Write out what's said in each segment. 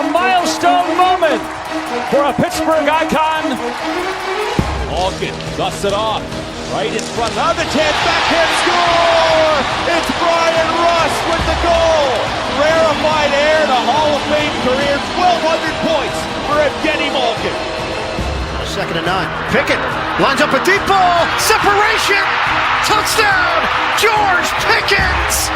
a milestone moment for a Pittsburgh icon. Malkin dusts it off. Right in front. Another chance. Backhand score! It's Brian Russ with the goal. Rarefied air to Hall of Fame career. 1,200 points for Evgeny Malkin. 2nd and 9. Pickett lines up a deep ball. Separation. Touchdown. George Pickens.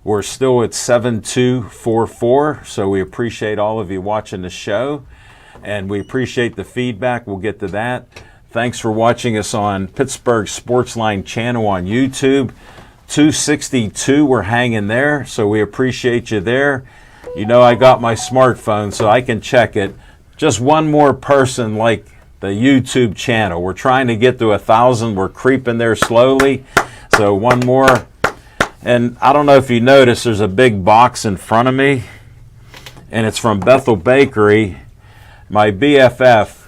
We're still at 7244, so we appreciate all of you watching the show, and we appreciate the feedback. We'll get to that. Thanks for watching us on Pittsburgh Sportsline channel on YouTube. 262, we're hanging there, so we appreciate you there. You know I got my smartphone, so I can check it. Just one more person like the YouTube channel. We're trying to get to 1,000. We're creeping there slowly, so one more. And I don't know if you noticed, there's a big box in front of me, and it's from Bethel Bakery. My BFF,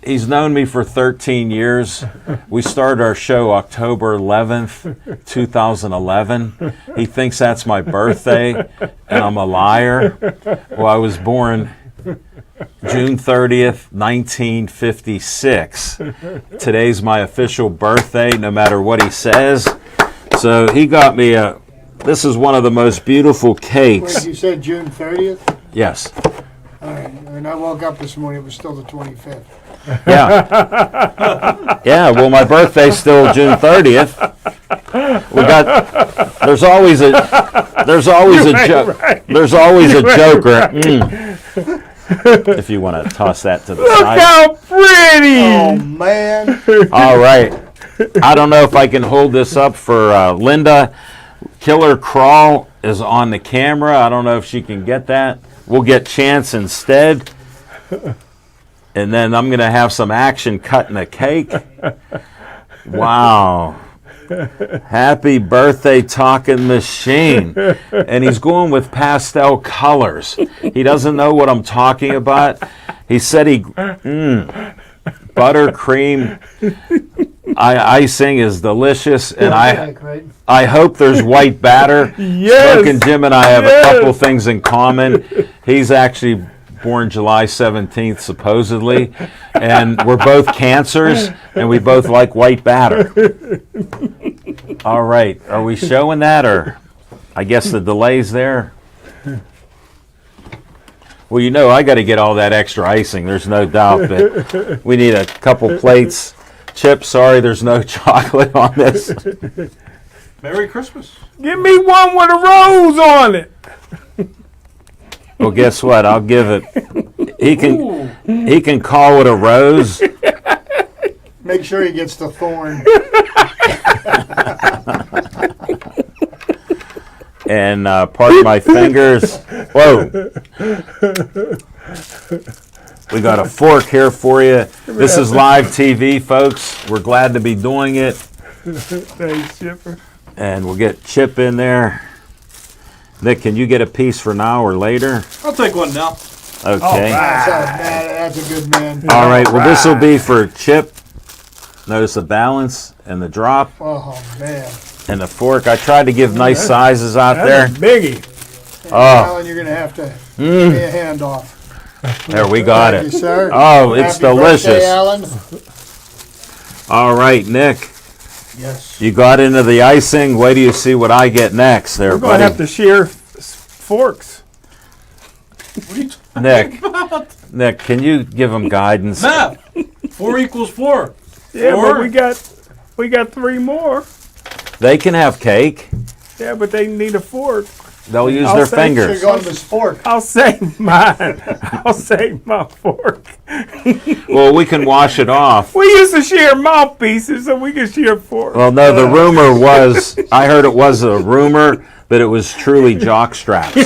he's known me for 13 years. We started our show October 11th, 2011. He thinks that's my birthday, and I'm a liar. Well, I was born June 30th, 1956. Today's my official birthday, no matter what he says. So he got me this is one of the most beautiful cakes. Wait, you said June 30th? Yes. All right. When I woke up this morning, it was still the 25th. Yeah. Yeah, well, my birthday's still June 30th. There's always a joke. Right. There's always a joker. If you want to toss that to the side. Look how pretty! Oh, man. All right. I don't know if I can hold this up for Linda. Killer Crawl is on the camera. I don't know if she can get that. We'll get Chance instead. And then I'm going to have some action cutting a cake. Wow. Happy birthday, Talking Machine. And he's going with pastel colors. He doesn't know what I'm talking about. He said buttercream icing is delicious, and I hope there's white batter. Yes. Smoking Jim and I have a couple things in common. He's actually born July 17th, supposedly, and we're both cancers, and we both like white batter. All right, are we showing that, or I guess the delay's there? Well, you know I got to get all that extra icing, there's no doubt, but we need a couple plates. Chip, sorry there's no chocolate on this. Merry Christmas. Give me one with a rose on it. Well, guess what? I'll give it. He can call it a rose. Make sure he gets the thorn. And pardon my fingers. Whoa. We got a fork here for you. This is live TV, folks. We're glad to be doing it. Thanks, Chipper. And we'll get Chip in there. Nick, can you get a piece for now or later? I'll take one now. Okay. That's a good man. All right. Well, this will be for Chip. Notice the balance and the drop. Oh, man. And the fork. I tried to give nice sizes out there. That's a biggie. Alan, you're going to have to give me a hand off. There, we got Thank it. you, sir. Oh, it's Happy delicious. Birthday, Alan. All right, Nick. Yes. You got into the icing. Wait till you see what I get next there, We're going buddy. to have to share forks. What are you talking Nick. about? Nick, can you give him guidance? Math. 4 equals 4. Yeah, Four. but we got 3 more. They can have cake. Yeah, but they need a fork. They'll use I'll their say- Should fingers. have gone with spork. I'll save mine. I'll save my fork. Well, we can wash it off. We used to share mouthpieces, so we could share forks. Well, no, the rumor was, I heard it was a rumor, but it was truly jock straps.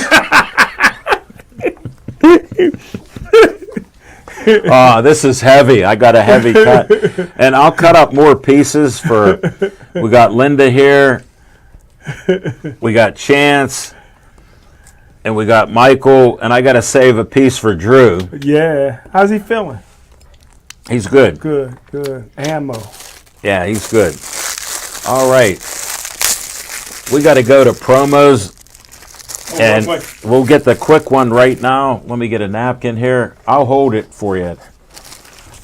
Oh, this is heavy. I got a heavy cut. And I'll cut up more pieces for, we got Linda here, we got Chance, and we got Michael, and I got to save a piece for Drew. Yeah. How's he feeling? He's good. Good, good. Ammo. Yeah, he's good. All right. We got to go to promos, and real quick. we'll get the quick one right now. Let me get a napkin here. I'll hold it for you.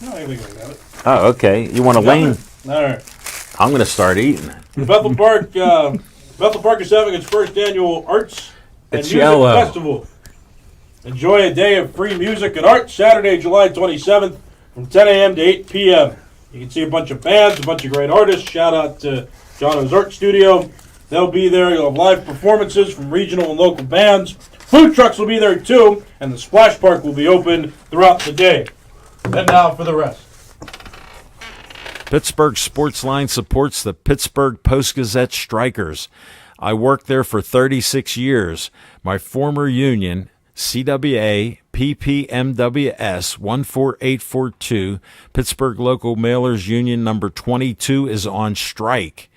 No, I think I got it. Oh, okay. You want to lean? All right. I'm going to start eating. Bethel Park is having its first annual Arts and It's Music yellow. Festival. Enjoy a day of free music and art Saturday, July 27th from 10 a.m. to 8 p.m. You can see a bunch of bands, a bunch of great artists. Shout out to Jono's Art Studio. They'll be there. You'll have live performances from regional and local bands. Food trucks will be there too, and the splash park will be open throughout the day. And now for the rest. Pittsburgh Sportsline supports the Pittsburgh Post-Gazette Strikers. I worked there for 36 years. My former union, CWA PPMWS 14842, Pittsburgh Local Mailers Union number 22, is on strike.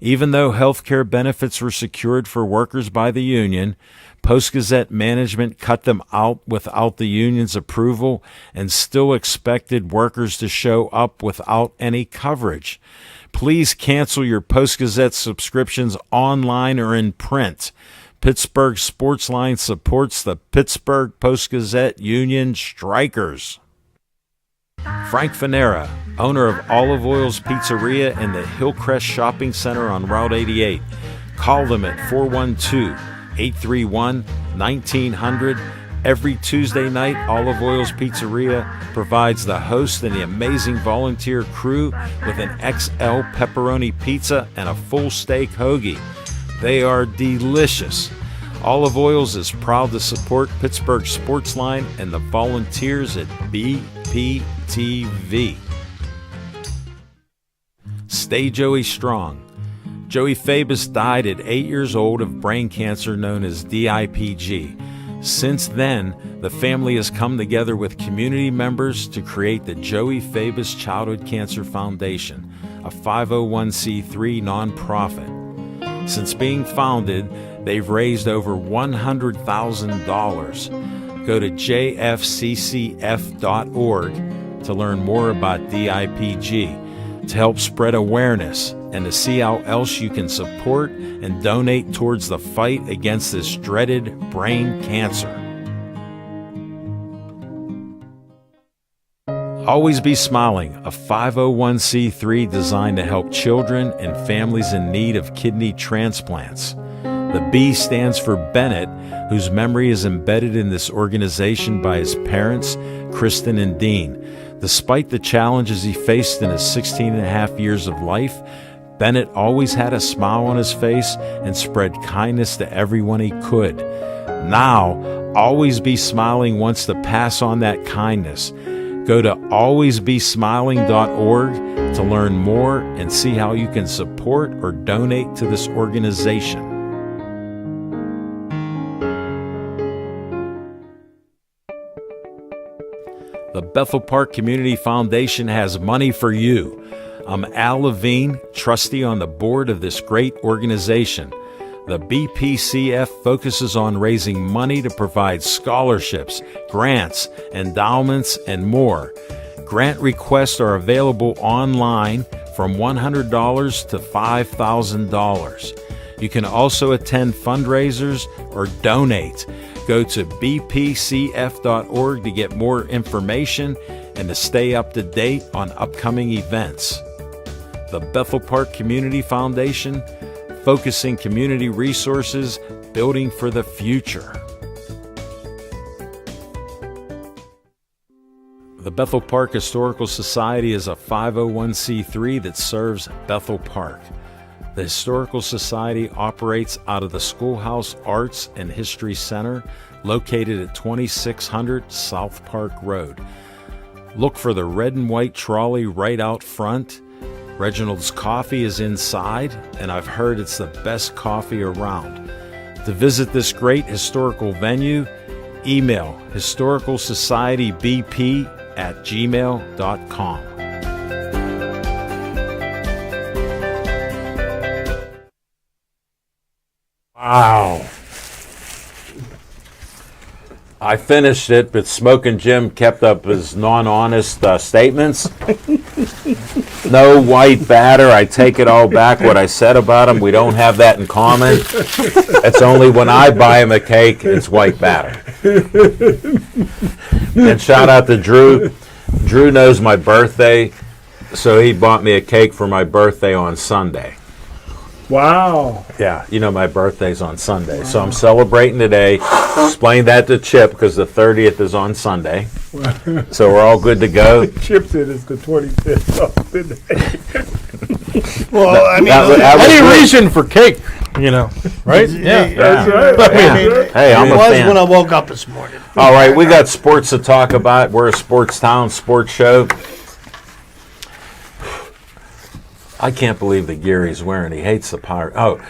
Even though health care benefits were secured for workers by the union, Post-Gazette management cut them out without the union's approval and still expected workers to show up without any coverage. Please cancel your Post-Gazette subscriptions online or in print. Pittsburgh Sportsline supports the Pittsburgh Post-Gazette Union Strikers. Frank Fanera, owner of Olive Oil's Pizzeria in the Hillcrest Shopping Center on Route 88. Call them at 412-831-1900. Every Tuesday night, Olive Oil's Pizzeria provides the host and the amazing volunteer crew with an XL pepperoni pizza and a full steak hoagie. They are delicious. Olive Oils is proud to support Pittsburgh Sportsline and the volunteers at BPTV. Stay Joey strong. Joey Fabus died at 8 years old of brain cancer known as DIPG. Since then, the family has come together with community members to create the Joey Fabus Childhood Cancer Foundation, a 501c3 nonprofit. Since being founded, they've raised over $100,000. Go to jfccf.org to learn more about DIPG, to help spread awareness, and to see how else you can support and donate towards the fight against this dreaded brain cancer. Always Be Smiling, a 501c3 designed to help children and families in need of kidney transplants. The B stands for Bennett, whose memory is embedded in this organization by his parents, Kristen and Dean. Despite the challenges he faced in his 16 and a half years of life, Bennett always had a smile on his face and spread kindness to everyone he could. Now, Always Be Smiling wants to pass on that kindness. Go to alwaysbesmiling.org to learn more and see how you can support or donate to this organization. The Bethel Park Community Foundation has money for you. I'm Al Levine, trustee on the board of this great organization. The BPCF focuses on raising money to provide scholarships, grants, endowments, and more. Grant requests are available online from $100 to $5,000. You can also attend fundraisers or donate. Go to bpcf.org to get more information and to stay up to date on upcoming events. The Bethel Park Community Foundation, focusing community resources, building for the future. The Bethel Park Historical Society is a 501c3 that serves Bethel Park. The Historical Society operates out of the Schoolhouse Arts and History Center, located at 2600 South Park Road. Look for the red and white trolley right out front. Reginald's Coffee is inside, and I've heard it's the best coffee around. To visit this great historical venue, email historicalsocietybp@gmail.com. Wow. I finished it, but Smoking Jim kept up his non-honest statements. No white batter. I take it all back what I said about him. We don't have that in common. It's only when I buy him a cake, it's white batter. And shout out to Drew. Drew knows my birthday, so he bought me a cake for my birthday on Sunday. Wow. Yeah, you know my birthday's on Sunday, so I'm celebrating today. Explain that to Chip because the 30th is on Sunday, so we're all good to go. Chip said it's the 25th of the day. Well, I mean, That was Any good. reason for cake, right? yeah, That's right. Yeah. Hey, I'm it a was fan. when I woke up this morning. All right, we got sports to talk about. We're a sports town, sports show. I can't believe the gear he's wearing. He hates the pirate. Oh,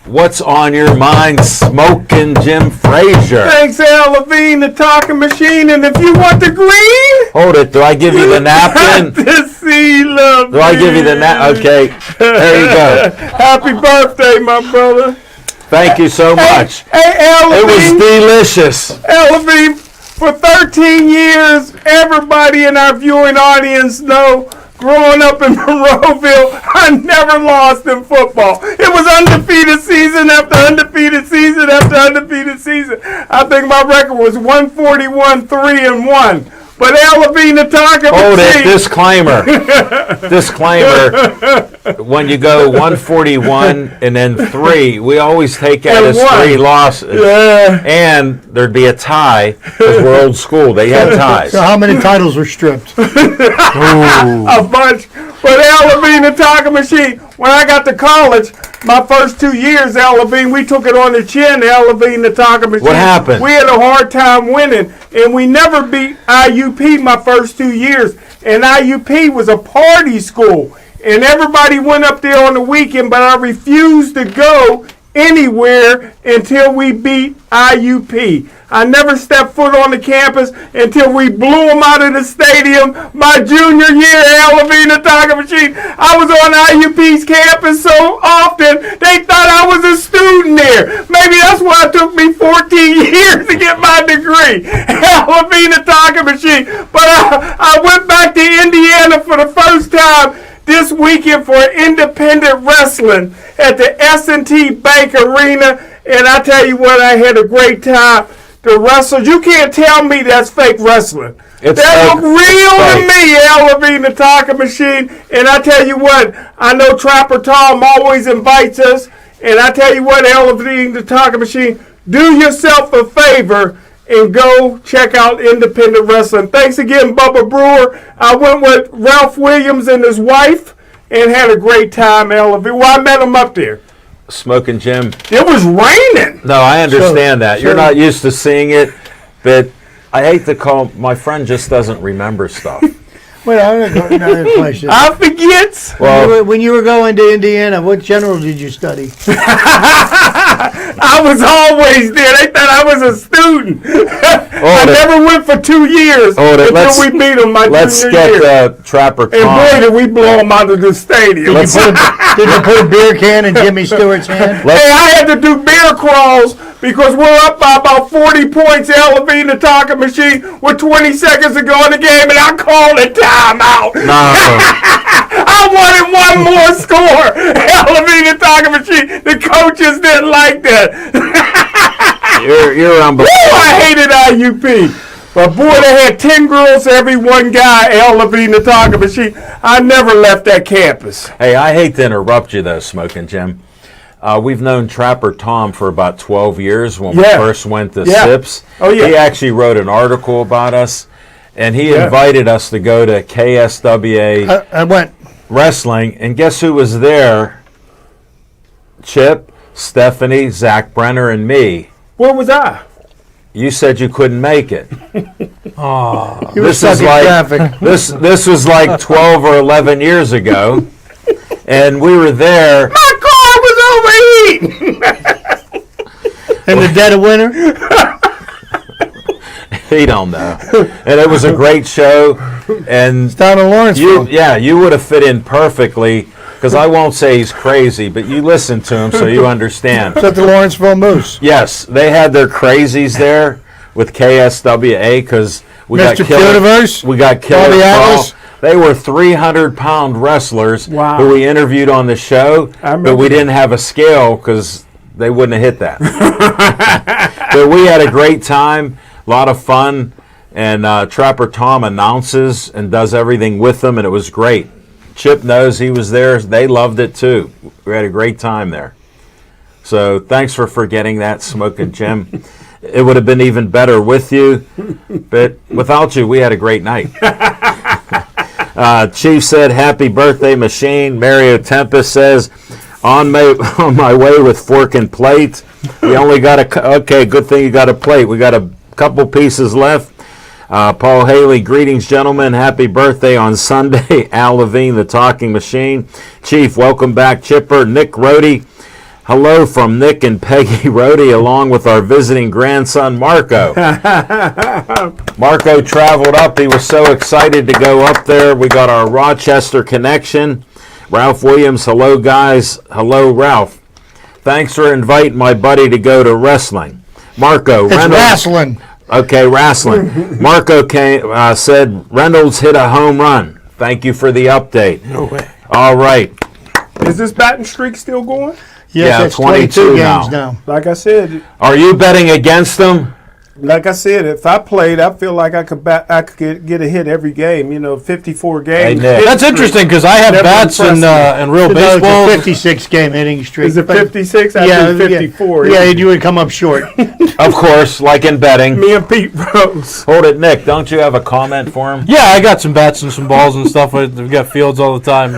what's on your mind, Smoking Jim Frazier? Thanks, Al Levine, the talking machine. And if you want the green, Hold it. Do I give you the napkin? to see love. Do I give you the napkin? Okay, there you go. Happy birthday, my brother. Thank you so much. Hey, Al It was Levine. delicious. Al Levine, for 13 years, everybody in our viewing audience know, growing up in Monroeville, I never lost in football. It was undefeated season after undefeated season after undefeated season. I think my record was 141-3-1. But Al Levine, the talking Hold it. machine. Disclaimer. Disclaimer. When you go 141 and then 3, we always take that And as one. 3 losses. Yeah. And there'd be a tie because we're old school. They had ties. So how many titles were stripped? A bunch. But Al Levine, the talking machine, when I got to college, my first 2 years, Al Levine, we took it on the chin, Al Levine, the talking machine. What happened? We had a hard time winning, and we never beat IUP my first 2 years. And IUP was a party school, and everybody went up there on the weekend, but I refused to go anywhere until we beat IUP. I never stepped foot on the campus until we blew them out of the stadium my junior year, Al Levine, the talking machine. I was on IUP's campus so often, they thought I was a student there. Maybe that's why it took me 14 years to get my degree. Al Levine, the talking machine. But I went back to Indiana for the first time this weekend for independent wrestling at the S&T Bank Arena, and I tell you what, I had a great time. The wrestlers, you can't tell me that's fake wrestling. It's That fake. look real It's to fake. me, Al Levine, the talking machine. And I tell you what, I know Trapper Tom always invites us, and I tell you what, Al Levine, the talking machine, do yourself a favor and go check out independent wrestling. Thanks again, Bubba Brewer. I went with Ralph Williams and his wife and had a great time, Al Levine. Well, I met him up there. Smoking Jim. It was raining. No, I understand that. You're so- not used to seeing it, but I hate to call, my friend just doesn't remember stuff. Wait, I have another question. I forget. Well, When you were going to Indiana, what general did you study? I was always there. They thought I was a student. I it. never went for 2 years Hold it. until we beat them my Let's junior year. get Trapper And boy, Tom. did we blow them out of the stadium. Let's- Did you put a beer can in Jimmy Stewart's hand? Hey, I had to do beer crawls because we're up by about 40 points. Al Levine, the talking machine, with 20 seconds to go in the game, and I called a timeout. No. I wanted one more score. Al Levine, the talking machine. The coaches didn't like that. You're Woo, unbelievable. I hated IUP. But boy, they had 10 girls to every one guy, Al Levine, the talking machine. I never left that campus. Hey, I hate to interrupt you though, Smoking Jim. We've known Trapper Tom for about 12 years when we Yeah. first went to Yeah. SIPS. Oh, yeah. He actually wrote an article about us, and he Yeah. invited us to go to KSWA I went. Wrestling, and guess who was there Chip, Stephanie, Zach Brenner, and me. Where was I? You said you couldn't make it. This is like this was like 12 or 11 years ago, and we were there. My car was overheating. in the dead of winter. He don't know. And it was a great show, and Down in Lawrenceville. you would have fit in perfectly. Because I won't say he's crazy, but you listen to him so you understand. It's at the Lawrenceville Moose. Yes, they had their crazies there with KSWA because we got Mr. killer. Universe, We got killer. Bobby Carl. Atlas. They were 300-pound wrestlers Wow. who we interviewed on the show, remember but we didn't have a scale because they wouldn't have hit that. But we had a great time, a lot of fun, and Trapper Tom announces and does everything with them, and it was great. Chip knows he was there. They loved it too. We had a great time there. So thanks for forgetting that, Smoking Jim. It would have been even better with you, but without you, we had a great night. Chief said, "Happy birthday, Machine." Mario Tempest says, on my way with fork and plate. We only got okay, good thing you got a plate. We got a couple pieces left. Paul Haley, greetings, gentlemen. Happy birthday on Sunday. Al Levine, the talking machine. Chief, welcome back. Chipper, Nick Rohde. Hello from Nick and Peggy Rohde, along with our visiting grandson, Marco. Marco traveled up. He was so excited to go up there. We got our Rochester connection. Ralph Williams, hello, guys. Hello, Ralph. Thanks for inviting my buddy to go to wrestling. Marco, It's Reynolds. wrestling. Okay, wrestling. Marco said Reynolds hit a home run. Thank you for the update. No way. All right. Is this batting streak still going? Yes, Yeah, it's 22 games now. now. Like I said, Are you betting against them? if I played, I feel like I could get a hit every game. 54 games. Nick. That's interesting because I have Never bats in real No, it's baseball. a 56-game hitting streak. Is it but- 56? I Yeah, do 54. Yeah, you would come up short. Of course, like in betting. Me and Pete Rose. Hold it, Nick. Don't you have a comment for him? Yeah, I got some bats and some balls and stuff. We've got fields all the time,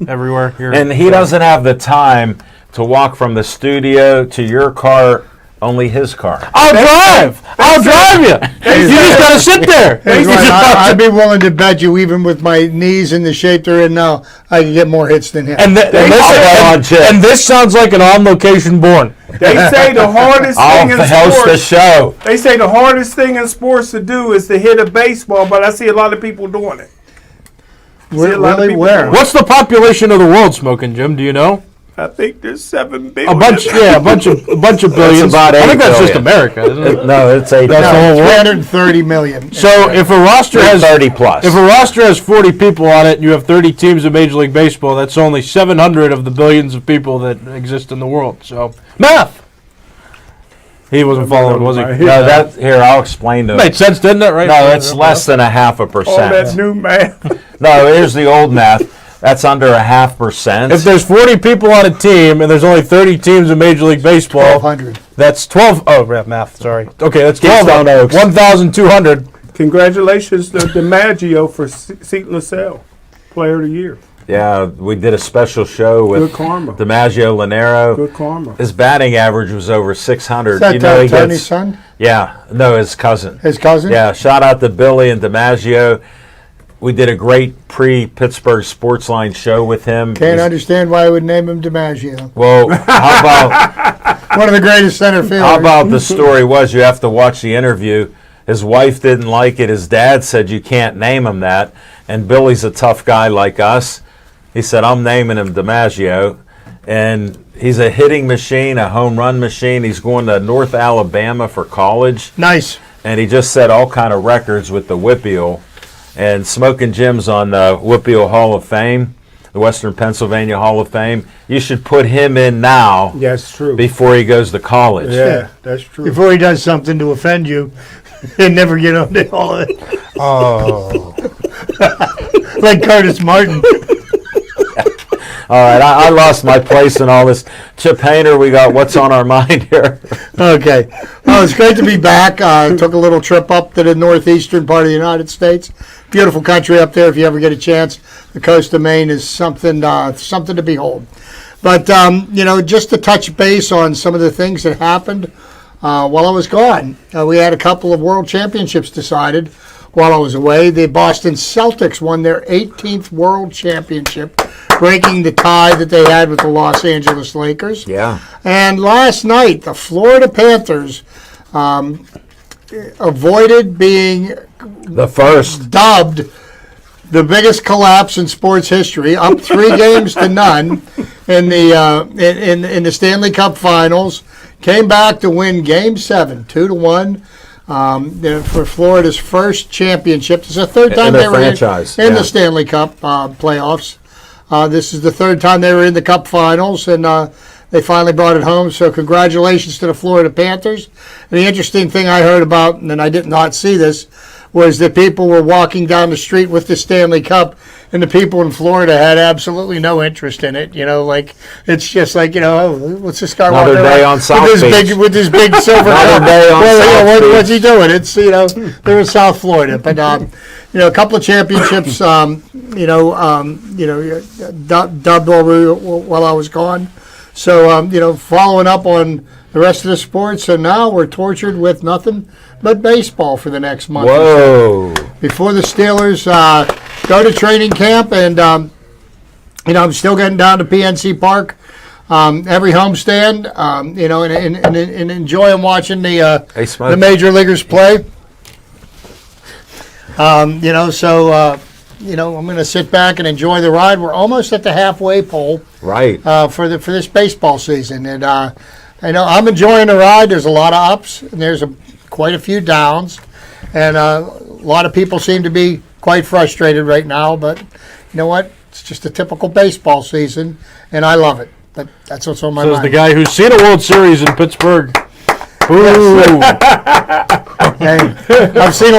everywhere here. And he doesn't have the time to walk from the studio to your car, only his car. I'll drive. I'll drive you. You just got to sit there. I'd be willing to bet you, even with my knees in the shape they're in now, I can get more hits than him. And this sounds like an on-location born. They say the hardest thing in host the sports. show. They say the hardest thing in sports to do is to hit a baseball, but I see a lot of people doing it. Really, where? What's the population of the world, Smoking Jim? Do you know? I think there's 7 billion. A bunch of billions. about I think 8 that's just billion. America, isn't it? No, it's a That's the whole world. 330 million. So if a roster has 30 plus. If a roster has 40 people on it and you have 30 teams in Major League Baseball, that's only 700 of the billions of people that exist in the world. So, math! He wasn't following, was he? No, here, I'll explain to him. Made sense, didn't it? Right? No, it's less than 0.5%. All that new math. No, here's the old math. That's under 0.5%. If there's 40 people on a team and there's only 30 teams in Major League Baseball, 1,200. that's 12. Oh, math, sorry. Okay, that's Keystone 12. Oaks. 1,200. Congratulations to DiMaggio for Seton LaSalle, Player of the Year. Yeah, we did a special show with Good karma. DiMaggio Lanero. Good karma. His batting average was over 600. Is that he Tony's gets, son? Yeah, no, his cousin. His cousin? Yeah, shout out to Billy and DiMaggio. We did a great pre-Pittsburgh Sportsline show with him. Can't understand why I would name him DiMaggio. Well, how about One of the greatest center fielders. how about the story was you have to watch the interview. His wife didn't like it. His dad said you can't name him that. And Billy's a tough guy like us. He said, I'm naming him DiMaggio. And he's a hitting machine, a home run machine. He's going to North Alabama for college. Nice. And he just set all kind of records with the Whippeal. And Smoking Jim's on the Whippeal Hall of Fame, the Western Pennsylvania Hall of Fame. You should put him in now Yeah, it's true. before he goes to college. Yeah, that's true. Before he does something to offend you and never get on to all of it. Oh. Like Curtis Martin. All right, I lost my place in all this. Chip Hayner, we got what's on our mind here. Okay. Well, it's great to be back. Took a little trip up to the northeastern part of the United States. Beautiful country up there if you ever get a chance. The coast of Maine is something to behold. But, just to touch base on some of the things that happened while I was gone. We had a couple of world championships decided while I was away. The Boston Celtics won their 18th world championship, breaking the tie that they had with the Los Angeles Lakers. Yeah. And last night, the Florida Panthers avoided being The first. dubbed the biggest collapse in sports history, up 3-0 in the Stanley Cup Finals. Came back to win Game 7, 2-1, for Florida's first championship. It's the third time they were in the Stanley Cup playoffs. This is the third time they were in the Cup Finals, and they finally brought it home. So congratulations to the Florida Panthers. And the interesting thing I heard about, and I did not see this, was that people were walking down the street with the Stanley Cup, and the people in Florida had absolutely no interest in it. It's just like, what's this guy Another walking day around on South Beach. with his big silver cup? Another day on South Beach. What's he doing? It's, they're in South Florida. But, a couple of championships, dubbed over while I was gone. So, following up on the rest of the sports, so now we're tortured with nothing but baseball for the next month. Whoa. Before the Steelers go to training camp, and I'm still getting down to PNC Park every homestand, and enjoying watching the major leaguers play. I'm going to sit back and enjoy the ride. We're almost at the halfway pole, Right. for this baseball season, and I'm enjoying the ride. There's a lot of ups, and there's quite a few downs, and a lot of people seem to be quite frustrated right now. But you know what? It's just a typical baseball season, and I love it. But that's what's on my Says mind. the guy who's seen a World Series in Pittsburgh. Ooh. Hey, I've seen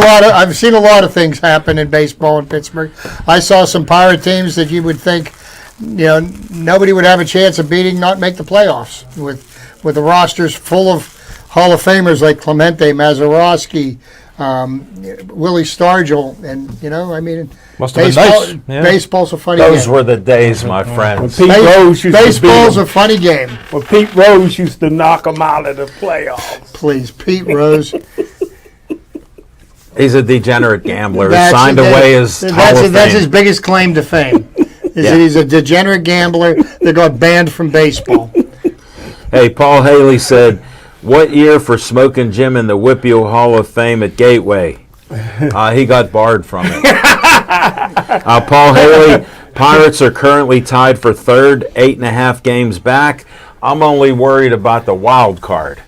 a lot of things happen in baseball in Pittsburgh. I saw some Pirate teams that you would think, nobody would have a chance of beating, not make the playoffs, with the rosters full of Hall of Famers like Clemente, Mazeroski, Willie Stargell, and Must have been nice. Yeah. Baseball's a funny Those game. were the days, my friends. Pete Rose used Baseball's to a funny game. Well, Pete Rose used to knock them out of the playoffs. Please, Pete Rose. He's a degenerate gambler. He That's signed away his Hall of that's Fame. his biggest claim to fame. That he's a degenerate gambler that got banned from baseball. Hey, Paul Haley said, what year for Smoking Jim in the Whippeal Hall of Fame at Gateway? He got barred from it. Paul Haley, Pirates are currently tied for third, 8.5 games back. I'm only worried about the wild card.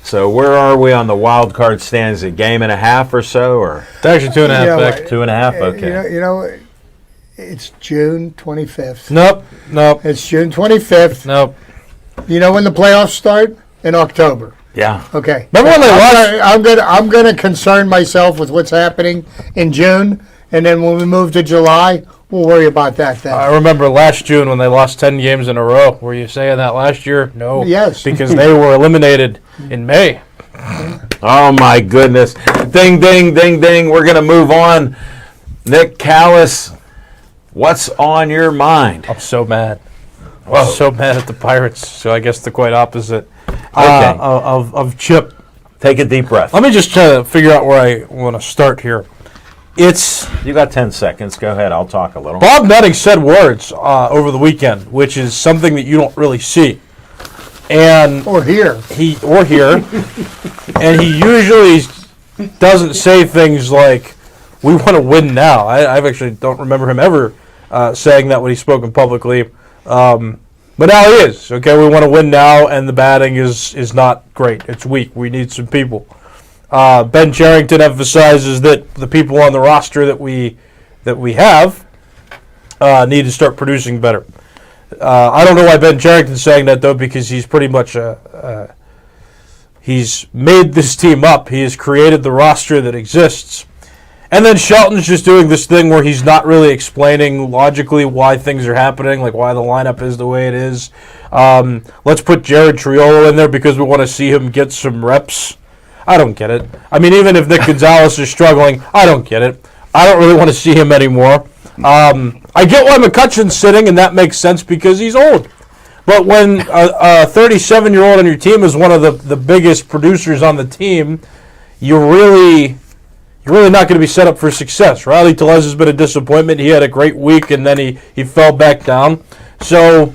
So where are we on the wild card stands? A game and a half or so, or It's actually 2.5 back. 2.5? Okay. It's June 25th. Nope. It's June 25th. Nope. You know when the playoffs start? In October. Yeah. Okay. Remember when they lost? I'm gonna concern myself with what's happening in June, and then when we move to July, we'll worry about that then. I remember last June when they lost 10 games in a row. Were you saying that last year? No. Yes. Because they were eliminated in May. Oh, my goodness. Ding, ding, ding, ding. We're going to move on. Nick Callis, what's on your mind? I'm so mad. I'm so mad at the Pirates. So I guess the quite opposite Okay. of Chip. Take a deep breath. Let me just try to figure out where I want to start here. You got 10 seconds. Go ahead. I'll talk a little. Bob Nutting said words over the weekend, which is something that you don't really see. And Or here. And he usually doesn't say things like, we want to win now. I actually don't remember him ever saying that when he's spoken publicly. But now he is. Okay, we want to win now, and the batting is not great. It's weak. We need some people. Ben Cherington emphasizes that the people on the roster that we have need to start producing better. I don't know why Ben Cherington's saying that, though, because he's pretty much he's made this team up. He has created the roster that exists. And then Shelton's just doing this thing where he's not really explaining logically why things are happening, like why the lineup is the way it is. Let's put Jared Triolo in there because we want to see him get some reps. I don't get it. I mean, even if Nick Gonzalez is struggling, I don't get it. I don't really want to see him anymore. I get why McCutcheon's sitting, and that makes sense because he's old. But when a 37-year-old on your team is one of the biggest producers on the team, you're really not going to be set up for success. Riley Telez has been a disappointment. He had a great week, and then he fell back down. So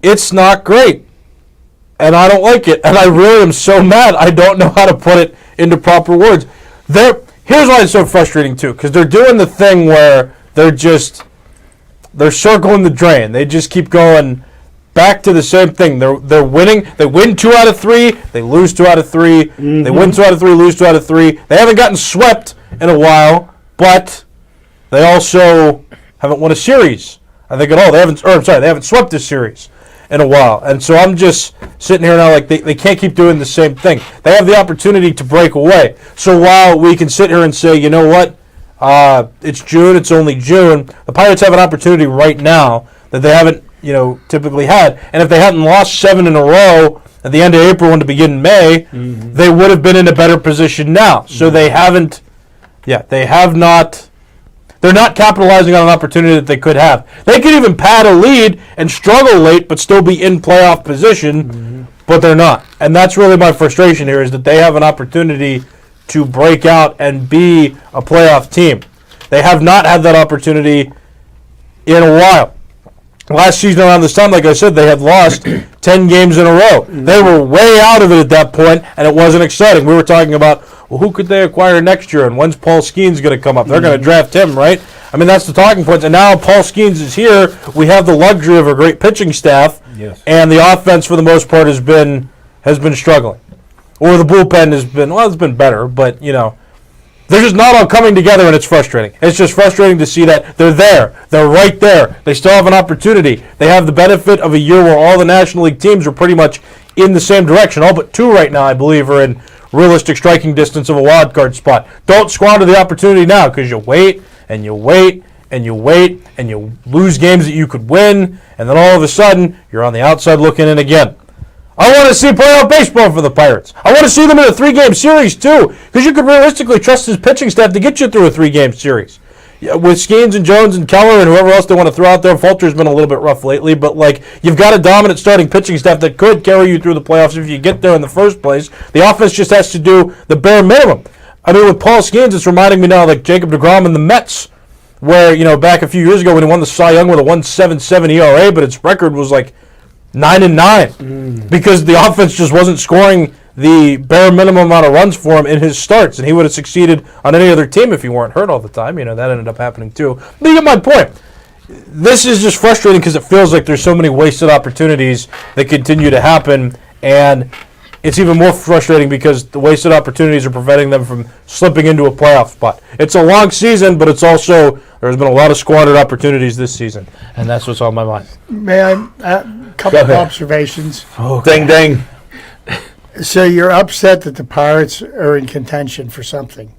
it's not great, and I don't like it. And I really am so mad. I don't know how to put it into proper words. Here's why it's so frustrating, too, because they're doing the thing where they're circling the drain. They just keep going back to the same thing. They're winning. They win 2 out of 3. They lose 2 out of 3. They win 2 out of 3, lose 2 out of 3. They haven't gotten swept in a while, but they also haven't won a series, I think, at all. They haven't swept a series in a while. And so I'm just sitting here now like they can't keep doing the same thing. They have the opportunity to break away. So while we can sit here and say, you know what, it's June, it's only June, the Pirates have an opportunity right now that they haven't, typically had. And if they hadn't lost 7 in a row at the end of April and to begin May, they would have been in a better position now. So they're not capitalizing on an opportunity that they could have. They could even pad a lead and struggle late but still be in playoff position, but they're not. And that's really my frustration here, is that they have an opportunity to break out and be a playoff team. They have not had that opportunity in a while. Last season around this time, like I said, they had lost 10 games in a row. They were way out of it at that point, and it wasn't exciting. We were talking about, well, who could they acquire next year, and when's Paul Skeens going to come up? They're going to draft him, right? I mean, that's the talking points. And now Paul Skeens is here. We have the luxury of a great pitching staff, and the offense, for the most part, has been struggling. Or the bullpen it's been better, but, they're just not all coming together, and it's frustrating. It's just frustrating to see that they're there. They're right there. They still have an opportunity. They have the benefit of a year where all the National League teams are pretty much in the same direction. All but 2 right now, I believe, are in realistic striking distance of a wild card spot. Don't squander the opportunity now, because you wait, and you wait, and you wait, and you lose games that you could win, and then all of a sudden, you're on the outside looking in again. I want to see playoff baseball for the Pirates. I want to see them in a 3-game series, too, because you could realistically trust his pitching staff to get you through a 3-game series. With Skeens and Jones and Keller and whoever else they want to throw out there, Falter's been a little bit rough lately, but you've got a dominant starting pitching staff that could carry you through the playoffs if you get there in the first place. The offense just has to do the bare minimum. I mean, with Paul Skeens, it's reminding me now like Jacob deGrom and the Mets, where, back a few years ago when he won the Cy Young with a 1.77 ERA, but its record was 9-9 because the offense just wasn't scoring the bare minimum amount of runs for him in his starts, and he would have succeeded on any other team if he weren't hurt all the time. That ended up happening too. But you get my point. This is just frustrating because it feels like there's so many wasted opportunities that continue to happen, and it's even more frustrating because the wasted opportunities are preventing them from slipping into a playoff spot. It's a long season, but it's also, there's been a lot of squandered opportunities this season, and that's what's on my mind. May I a couple of observations? Ding, ding. So you're upset that the Pirates are in contention for something.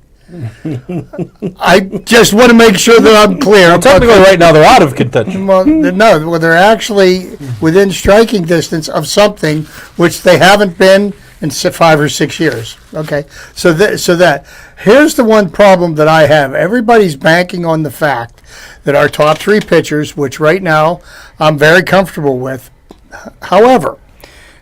I just want to make sure that I'm clear. Well, technically, right now they're out of contention. Well, they're actually within striking distance of something which they haven't been in 5 or 6 years. Okay, so here's the one problem that I have. Everybody's banking on the fact that our top 3 pitchers, which right now I'm very comfortable with, however,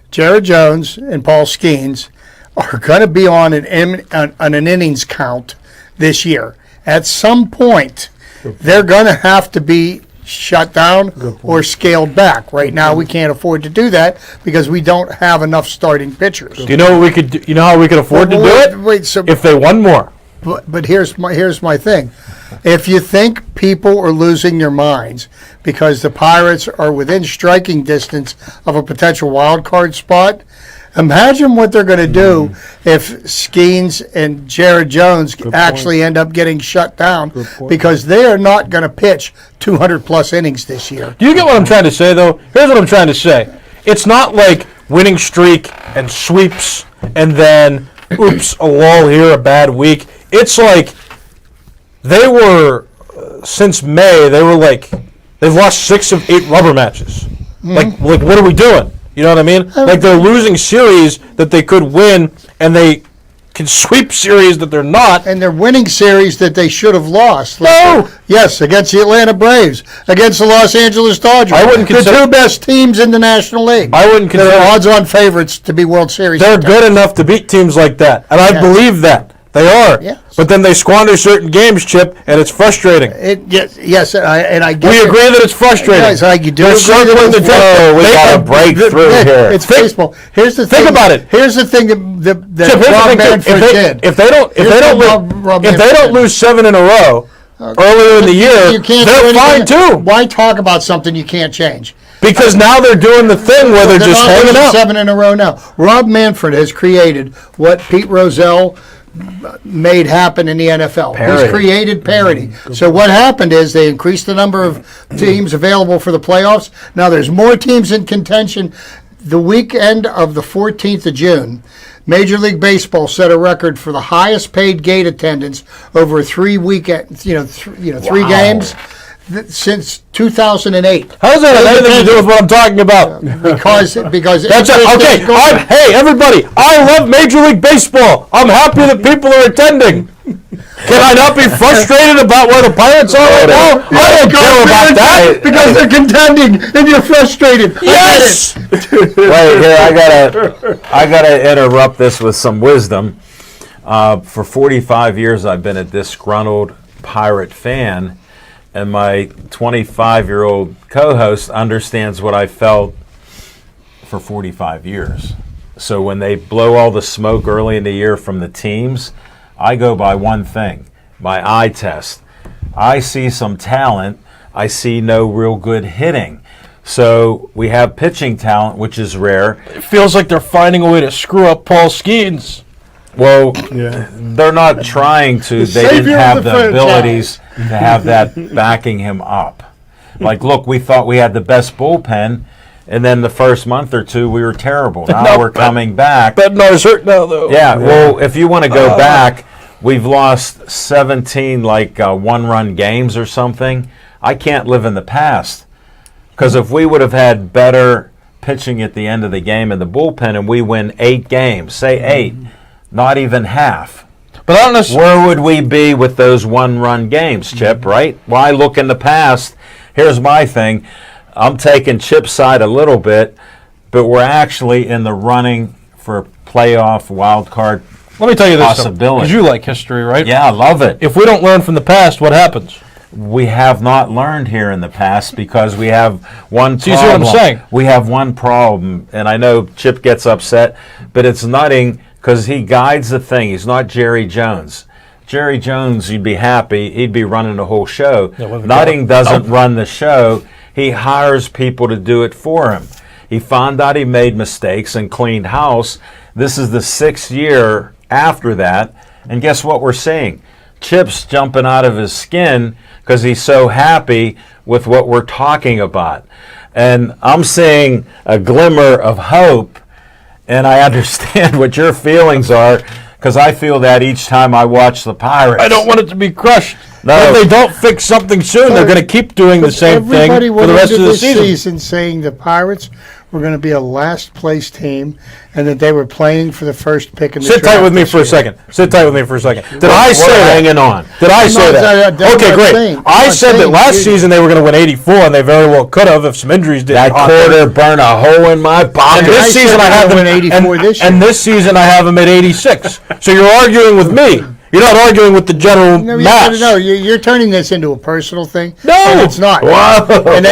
Jared Jones and Paul Skeens are going to be on an innings count this year. At some point, they're going to have to be shut down or scaled back. Right now, we can't afford to do that because we don't have enough starting pitchers. Do you know what we could do? You know how we could afford to do it? If they won more. But here's my thing. If you think people are losing their minds because the Pirates are within striking distance of a potential wild card spot, imagine what they're going to do if Skeens and Jared Jones actually end up getting shut down because they are not going to pitch 200-plus innings this year. Do you get what I'm trying to say, though? Here's what I'm trying to say. It's not like winning streak and sweeps and then, oops, a lull here, a bad week. It's like they were, since May, they've lost 6 of 8 rubber matches. Like, what are we doing? You know what I mean? Like they're losing series that they could win, and they can sweep series that they're not. And they're winning series that they should have lost. No! Yes, against the Atlanta Braves, against the Los Angeles Dodgers. I wouldn't the consider- two best teams in the National League. I wouldn't consider- They're odds-on favorites to be World Series. They're good enough to beat teams like that, and I believe that. They are. Yes. But then they squander certain games, Chip, and it's frustrating. Yes, and I get We agree that it's frustrating. Yes, I do They're agree circling that the it's- draw. We got to break through here. It's baseball. Here's the thing. Think about it. Here's the thing that Chip, here's the Rob thing, too. Manfred did. If they don't lose 7 in a row earlier in the year, they're fine too. Why talk about something you can't change? Because now they're doing the thing where they're just not hanging losing out. 7 in a row now. Rob Manfred has created what Pete Rozelle made happen in the NFL. Parity. He's created parity. So what happened is they increased the number of teams available for the playoffs. Now there's more teams in contention. The weekend of the 14th of June, Major League Baseball set a record for the highest paid gate attendance over a 3 weekend, three games since 2008. How does that have anything to do with what I'm talking about? Because That's okay. Hey, everybody! I love Major League Baseball. I'm happy that people are attending. Can I not be frustrated about where the Pirates are right now? I don't care about that. Because they're contending and you're frustrated. Yes. Wait here, I gotta interrupt this with some wisdom. For 45 years, I've been a disgruntled Pirate fan, and my 25-year-old co-host understands what I felt for 45 years. So when they blow all the smoke early in the year from the teams, I go by one thing, my eye test. I see some talent. I see no real good hitting. So we have pitching talent, which is rare. It feels like they're finding a way to screw up Paul Skeens. Well, they're not trying to. They didn't savior of have the the franchise. abilities to have that backing him up. Like, look, we thought we had the best bullpen, and then the first month or two we were terrible. Now we're coming back. Bednar's hurt now, though. Yeah, well, if you want to go back, we've lost 17 one-run games or something. I can't live in the past. Because if we would have had better pitching at the end of the game in the bullpen and we win 8 games, say 8, not even half, But I don't necessarily. where would we be with those one-run games, Chip, right? Why look in the past? Here's my thing. I'm taking Chip's side a little bit, but we're actually in the running for playoff wild card. Let me tell you this, Possibility. because you like history, right? Yeah, I love it. If we don't learn from the past, what happens? We have not learned here in the past because we have one So you problem. see what I'm saying? We have one problem, and I know Chip gets upset, but it's nutting because he guides the thing. He's not Jerry Jones. Jerry Jones, you'd be happy. He'd be running the whole show. Nutting doesn't run the show. He hires people to do it for him. He found out he made mistakes and cleaned house. This is the 6th year after that, and guess what we're seeing? Chip's jumping out of his skin because he's so happy with what we're talking about. And I'm seeing a glimmer of hope, and I understand what your feelings are because I feel that each time I watch the Pirates. I don't want it to be crushed. No. If they don't fix something soon, they're going to keep doing the same thing Everybody for went the rest into of the this season. saying the Pirates were going to be a last place team and that they were playing for the first pick in the Sit draft tight with me this for a year. second. Sit tight with me for a second. Did I say We're that? hanging on. Did I say that? that's Okay, what I'm great. saying. I I'm said that saying last you- season they were going to win 84, and they very well could have if some injuries didn't. That happen. quarter burned a hole in my And pocket. this I said season I they're have them gonna win 84 and, this year. and this season I have them at 86. So you're arguing with me. You're not arguing with the general mass. No, you're turning this into a personal thing. No. and it's not. Whoa. And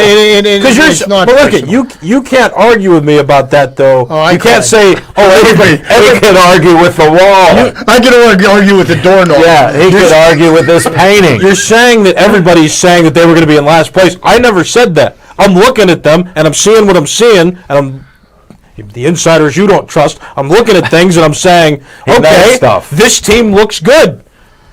Because it's not. but look, personal. you can't argue with me about that though. I you can't can. say, everybody. He could argue with the wall. I can argue with the doorknob. Yeah, he could argue with this painting. You're saying that everybody's saying that they were going to be in last place. I never said that. I'm looking at them and I'm seeing what I'm seeing, and the insiders you don't trust. I'm looking at things and I'm saying, knows okay, stuff. this team looks good.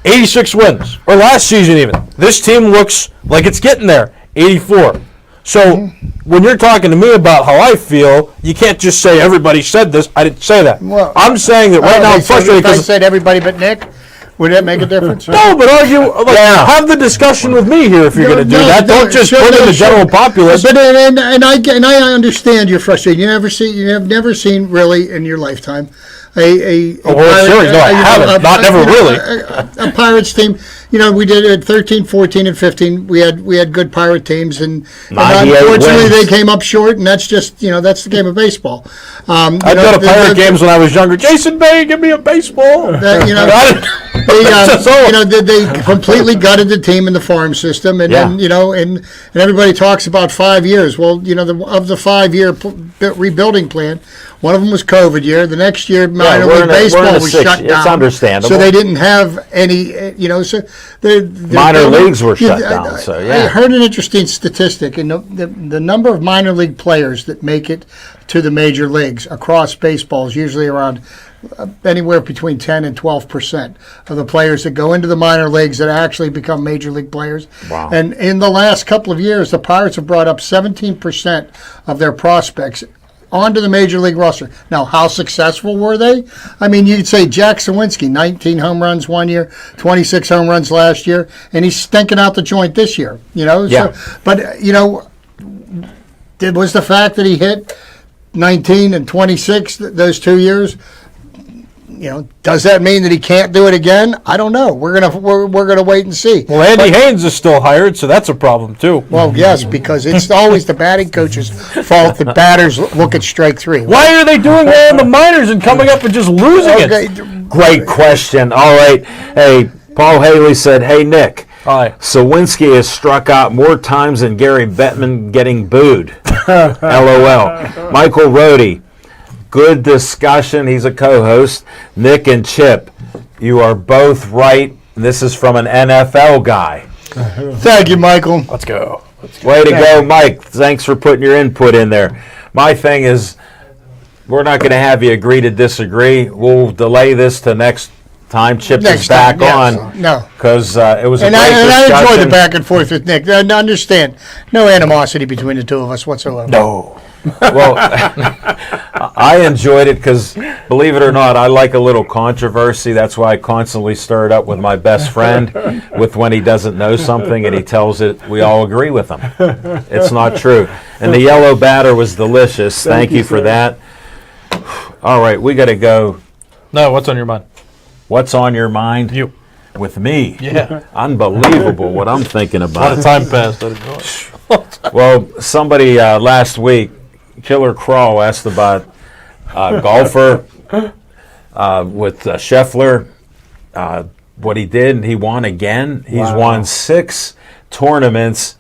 86 wins, or last season even. This team looks like it's getting there. 84. So when you're talking to me about how I feel, you can't just say everybody said this. I didn't say that. Well, I'm saying that right now I'm frustrated If I because said everybody but Nick, would that make a difference? no, but argue. Have the discussion with me here if you're going to do that. Don't just put in the general populace. But and I understand you're frustrated. You've never seen really in your lifetime a World Series. No, I haven't. Not never really. A Pirates team. You know, we did it 13, 14, and 15. We had good Pirate teams, and unfortunately they came up short. And that's just that's the game of baseball. I'd go to Pirate games when I was younger. Jason Bay, give me a baseball. They completely gutted the team in the farm system, and then and everybody talks about 5 years. Well, of the 5-year rebuilding plan, one of them was COVID year. The next year, minor league baseball was shut down. It's understandable. So they didn't have any, So minor leagues were shut down. I heard an interesting statistic, and the number of minor league players that make it to the major leagues across baseball is usually around anywhere between 10 and 12% of the players that go into the minor leagues that actually become major league players. Wow. And in the last couple of years, the Pirates have brought up 17% of their prospects onto the major league roster. Now, how successful were they? I mean, you'd say Jack Sawinski, 19 home runs one year, 26 home runs last year, and he's stinking out the joint this year. Yeah. So, but was the fact that he hit 19 and 26 those 2 years? Does that mean that he can't do it again? I don't know. We're gonna wait and see. Well, Andy Haynes is still hired, so that's a problem too. Well, yes, because it's always the batting coach's fault that batters look at strike three. Why are they doing that in the minors and coming up and just losing it? Great question. All right. Hey, Paul Haley said, "Hey, Nick. Hi. Sawinski has struck out more times than Gary Bettman getting booed." LOL. Michael Rohde. Good discussion. He's a co-host. Nick and Chip, you are both right. This is from an NFL guy. Thank you, Michael. Let's go. Way to go, Mike. Thanks for putting your input in there. My thing is, we're not going to have you agree to disagree. We'll delay this to next time Chip is back on. No. Because it was a great discussion. discussion. I enjoy the back and forth with Nick. I understand. No animosity between the two of us whatsoever. No. Well, I enjoyed it because, believe it or not, I like a little controversy. That's why I constantly stir it up with my best friend with when he doesn't know something and he tells it we all agree with him. It's not true. And the yellow batter was delicious. Thank you for that. All right, we got to go. No, what's on your mind? What's on your mind? You. With me? Yeah. Unbelievable what I'm thinking about. A lot of time passed. Well, somebody last week, Killer Crawl, asked about golfer with Scheffler, what he did, and he won again. He's won 6 tournaments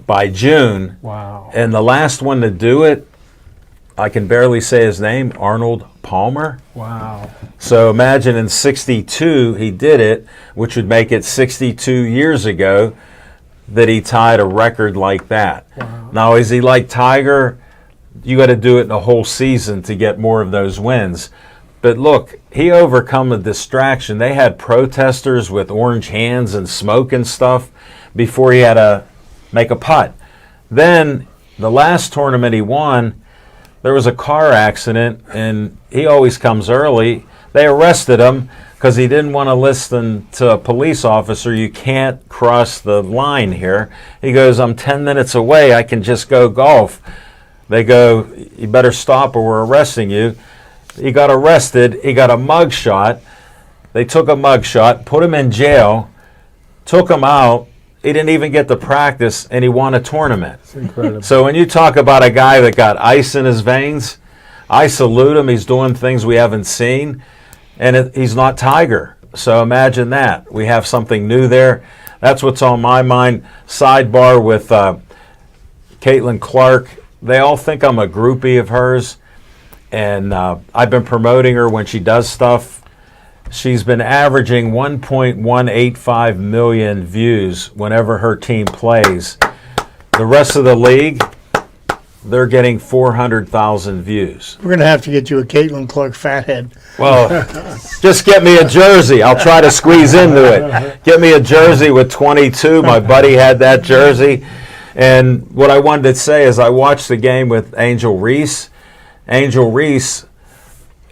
by June. Wow. And the last one to do it, I can barely say his name, Arnold Palmer. Wow. So imagine in 62 he did it, which would make it 62 years ago that he tied a record like that. Wow. Now, is he like Tiger? You got to do it in a whole season to get more of those wins. But look, he overcome the distraction. They had protesters with orange hands and smoke and stuff before he had to make a putt. Then the last tournament he won, there was a car accident, and he always comes early. They arrested him because he didn't want to listen to a police officer. You can't cross the line here. He goes, I'm 10 minutes away. I can just go golf. They go, you better stop or we're arresting you. He got arrested. He got a mug shot. They took a mug shot, put him in jail, took him out. He didn't even get to practice, and he won a tournament. It's incredible. So when you talk about a guy that got ice in his veins, I salute him. He's doing things we haven't seen, and he's not Tiger. So imagine that. We have something new there. That's what's on my mind. Sidebar with Caitlin Clark. They all think I'm a groupie of hers, and I've been promoting her when she does stuff. She's been averaging 1.185 million views whenever her team plays. The rest of the league, they're getting 400,000 views. We're going to have to get you a Caitlin Clark fathead. Well, just get me a jersey. I'll try to squeeze into it. Get me a jersey with 22. My buddy had that jersey. And what I wanted to say is I watched the game with Angel Reese. Angel Reese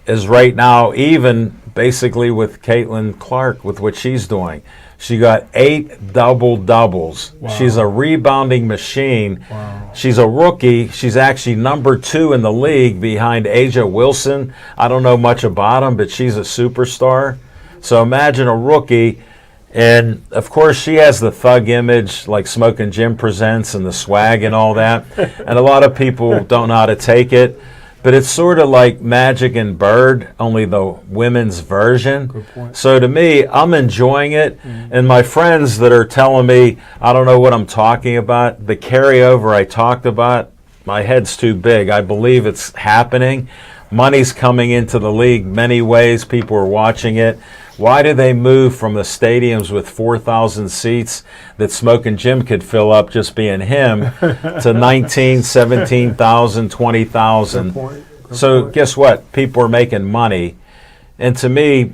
is right now even basically with Caitlin Clark, with what she's doing. She got 8 double-doubles. Wow. She's a rebounding machine. Wow. She's a rookie. She's actually number 2 in the league behind Aja Wilson. I don't know much about him, but she's a superstar. So imagine a rookie. And, of course, she has the thug image like Smokin' Jim presents and the swag and all that. And a lot of people don't know how to take it. But it's sort of like Magic and Bird, only the women's version. Good point. So to me, I'm enjoying it. And my friends that are telling me, I don't know what I'm talking about, the carryover I talked about, my head's too big. I believe it's happening. Money's coming into the league many ways. People are watching it. Why do they move from the stadiums with 4,000 seats that Smokin' Jim could fill up just being him to 19, 17,000, 20,000? So guess what? People are making money. And to me,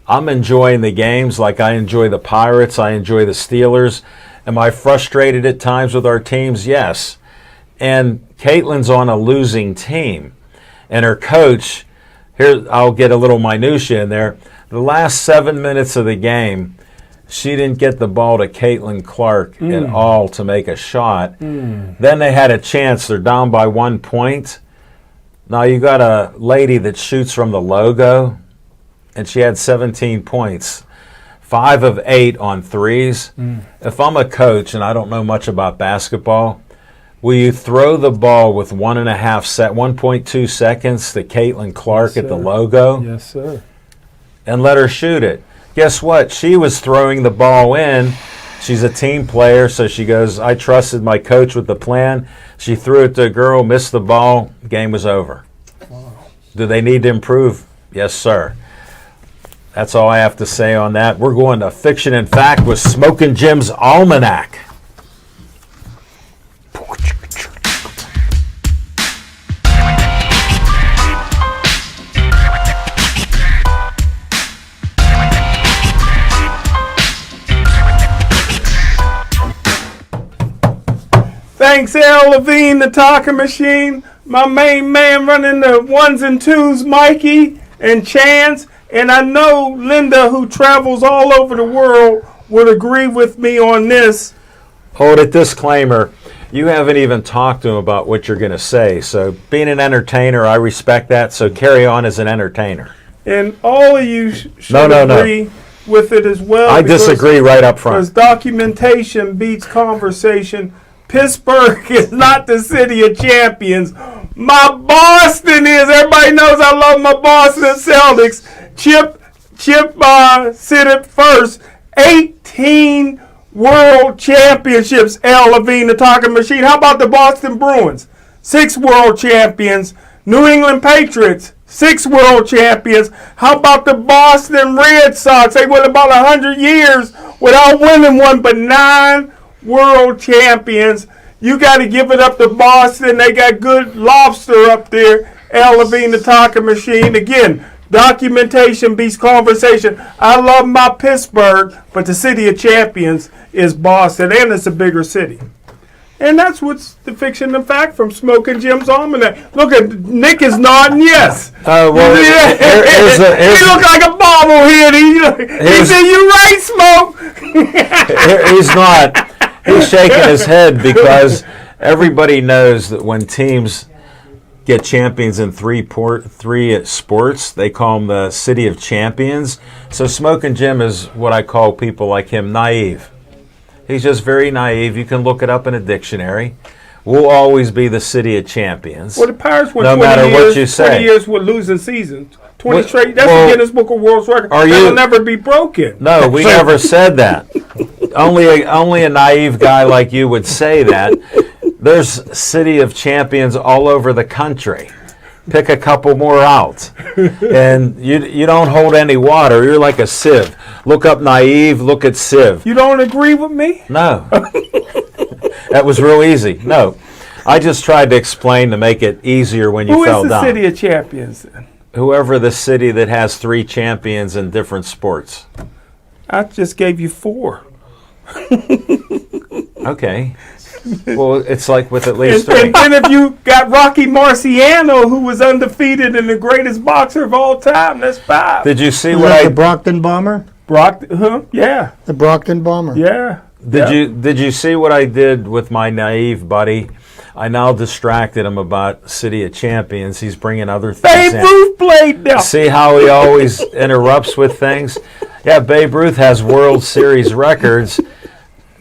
I'm enjoying the games like I enjoy the Pirates. I enjoy the Steelers. Am I frustrated at times with our teams? Yes. And Caitlin's on a losing team. And her coach, here I'll get a little minutia in there. The last 7 minutes of the game, she didn't get the ball to Caitlin Clark at all to make a shot. Then they had a chance. They're down by 1 point. Now you got a lady that shoots from the logo, and she had 17 points, 5 of 8 on threes. If I'm a coach and I don't know much about basketball, will you throw the ball with 1.2 seconds to Caitlin Clark at the logo? Yes, sir. And let her shoot it. Guess what? She was throwing the ball in. She's a team player, so she goes, I trusted my coach with the plan. She threw it to a girl, missed the ball, game was over. Wow. Do they need to improve? Yes, sir. That's all I have to say on that. We're going to Fiction and Fact with Smokin' Jim's Almanac. Thanks, Al Levine, the talking machine. My main man running the 1s and 2s, Mikey and Chance. And I know Linda, who travels all over the world, would agree with me on this. Hold it, disclaimer. You haven't even talked to him about what you're going to say. So being an entertainer, I respect that. So carry on as an entertainer. And all of you should agree with it as well. I disagree right up front. Because documentation beats conversation. Pittsburgh is not the city of champions. My Boston is. Everybody knows I love my Boston Celtics. Chip sit at first. 18 world championships, Al Levine, the talking machine. How about the Boston Bruins? 6 world champions. New England Patriots, 6 world champions. How about the Boston Red Sox? They went about 100 years without winning one, but 9 world champions. You got to give it up to Boston. They got good lobster up there. Al Levine, the talking machine. Again, documentation beats conversation. I love my Pittsburgh, but the city of champions is Boston, and it's a bigger city. And that's what's the fiction and fact from Smokin' Jim's Almanac. Look at Nick is nodding yes. Well, he looked like a bobblehead. He said, "You right, Smoke." He's not. He's shaking his head because everybody knows that when teams get champions in three sports, they call them the city of champions. So Smokin' Jim is what I call people like him naive. He's just very naive. You can look it up in a dictionary. We'll always be the city of champions. Well, the Pirates went no 20 matter years, what you say. 20 years with losing seasons. 20 straight. That's the Guinness Book of World Records. That'll never be broken. No, we never said that. Only a naive guy like you would say that. There's city of champions all over the country. Pick a couple more out. And you don't hold any water. You're like a sieve. Look up naive, look at sieve. You don't agree with me? No. That was real easy. No. I just tried to explain to make it easier when you fell down. Who is the city of champions then? Whoever the city that has 3 champions in different sports. I just gave you 4. Okay. Well, it's like with at And, least three. and then if you got Rocky Marciano, who was undefeated and the greatest boxer of all time, that's 5. Did you see Was what that I the Brockton Bomber? Brock, huh? Yeah, The Brockton Bomber. yeah. did you see what I did with my naive buddy? I now distracted him about City of Champions. He's bringing other things Babe in. Ruth played now. See how he always interrupts with things? Yeah, Babe Ruth has World Series records.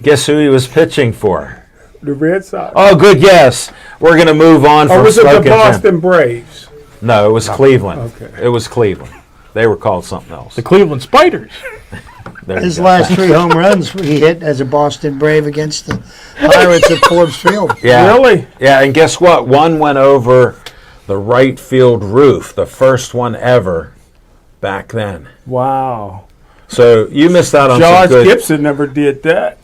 Guess who he was pitching for? The Red Sox. Oh, good guess. We're going to move on Or from was it the Smoking Jim. Boston Braves? No, it was Cleveland. Okay. It was Cleveland. They were called something else. The Cleveland Spiders. There you His go. last 3 home runs he hit as a Boston Brave against the Pirates at Forbes Field. Yeah. Really? Yeah, and guess what? One went over the right field roof, the first one ever back then. Wow. So you missed out on some George good. Gibson never did that.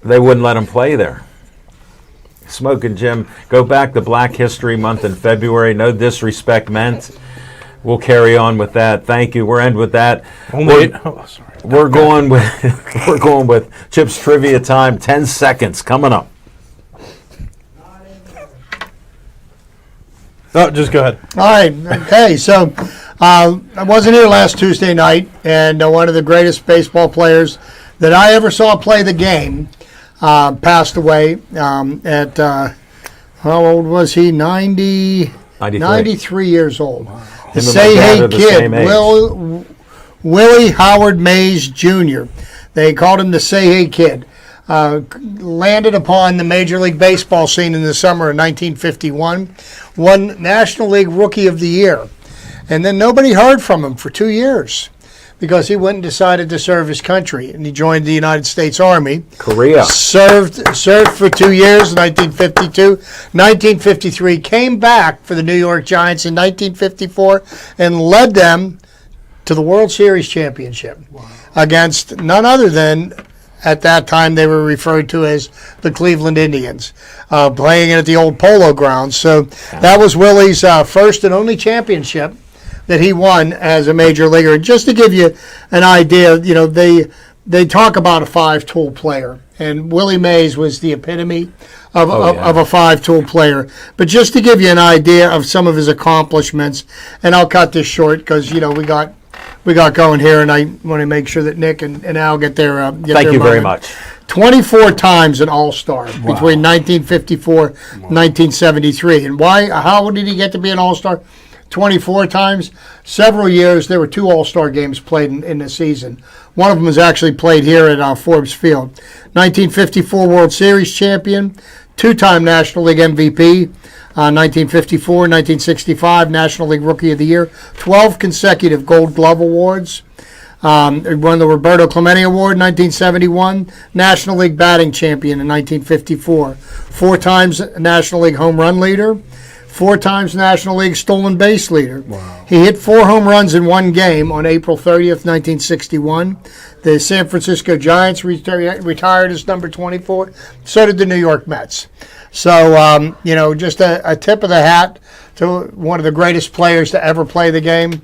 They wouldn't let him play there. Smoking Jim, go back to Black History Month in February. No disrespect meant. We'll carry on with that. Thank you. We're end with that. Sorry. We're going with Chip's trivia time. 10 seconds coming up. No, just go ahead. All right. Okay. So I wasn't here last Tuesday night, and one of the greatest baseball players that I ever saw play the game passed away at, how old was he? 93 years old. The Him and my Say dad Hey are the Kid, same age. Willie Howard Mays Jr. They called him the Say Hey Kid. Landed upon the Major League Baseball scene in the summer of 1951. Won National League Rookie of the Year. And then nobody heard from him for 2 years because he went and decided to serve his country. And he joined the United States Army. Korea. Served for 2 years, 1952. 1953, came back for the New York Giants in 1954 and led them to the World Series championship against none other than, at that time, they were referred to as the Cleveland Indians, playing it at the old Polo Grounds. So that was Willie's first and only championship that he won as a major leaguer. Just to give you an idea, you know, they talk about a 5-tool player, and Willie Mays was the epitome of a 5-tool player. But just to give you an idea of some of his accomplishments, and I'll cut this short because, you know, we got going here, and I want to make sure that Nick and Al get their Thank you very much. 24 times an All-Star between 1954 and 1973. And why? How did he get to be an All-Star? 24 times. Several years, there were 2 All-Star games played in the season. One of them was actually played here at Forbes Field. 1954 World Series champion, 2-time National League MVP. 1954, 1965 National League Rookie of the Year. 12 consecutive Gold Glove Awards. Won the Roberto Clemente Award in 1971. National League Batting Champion in 1954. 4 times National League Home Run Leader. 4 times National League Stolen Base Leader. Wow. He hit 4 home runs in one game on April 30th, 1961. The San Francisco Giants retired as number 24. So did the New York Mets. So, you know, just a tip of the hat to one of the greatest players to ever play the game.